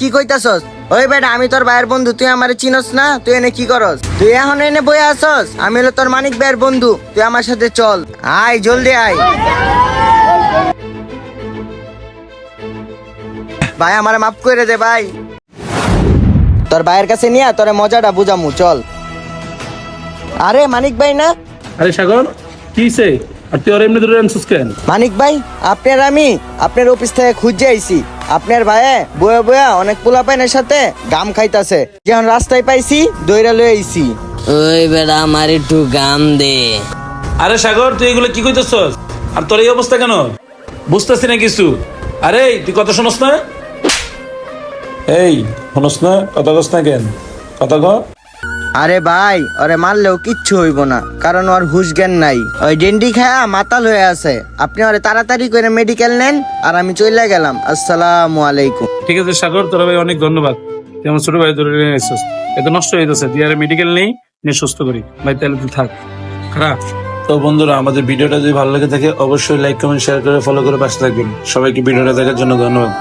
কি কইতাছস? ওই বেটা আমি তোর ভাইয়ের বন্ধু, তুই আমারে চিনস না? তুই এনে কি করস? তুই এখন এনে বই আসস? আমি হলো তোর মানিক ভাইয়ের বন্ধু, তুই আমার সাথে চল। আয় জলদি আয়। ভাই আমারে মাফ করে দে ভাই। তোর ভাইয়ের কাছে নিয়ে তোরে মজাটা বুঝামু, চল। আরে মানিক ভাই না? আরে সাগর, কি হইছে? আর তুই ওর এমনি ধরে আনছিস কেন? মানিক ভাই, আমি আপনার অফিস থেকে খুঁজে আইছি। আপনার ভাইয়ে বয়া বয়া অনেক পোলাপাইনের সাথে গাম খাইতাছে, যখন রাস্তায় পাইছি দইরা লয়ে আইছি। ওই বেড়া আমার একটু গাম দে। আরে সাগর, তুই এগুলো কি কইতেছস? আর তোর এই অবস্থা কেন? বুঝতেছি না কিছু। আরে তুই কথা শোনস না? এই শোনস না? কথা কস না কেন? কথা ক। আরে ভাই, ওরে মারলেও কিচ্ছু হইব না, কারণ ওর হুশ জ্ঞান নাই। ওই ডেন্ডি খায়া মাতাল হয়ে আছে। আপনি ওরে তাড়াতাড়ি করে মেডিকেল নেন, আর আমি চলে গেলাম। আসসালামু আলাইকুম। ঠিক আছে সাগর, তোর ভাই অনেক ধন্যবাদ। তুই আমার ছোট ভাই ধরে নিয়ে এসছিস। এত নষ্ট হয়ে যাচ্ছে, তুই আর মেডিকেল নেই, নিয়ে সুস্থ করি ভাই। তাহলে তুই থাক। খারাপ তো বন্ধুরা, আমাদের ভিডিওটা যদি ভালো লেগে থাকে অবশ্যই লাইক কমেন্ট শেয়ার করে ফলো করে পাশে থাকবেন। সবাইকে ভিডিওটা দেখার জন্য ধন্যবাদ।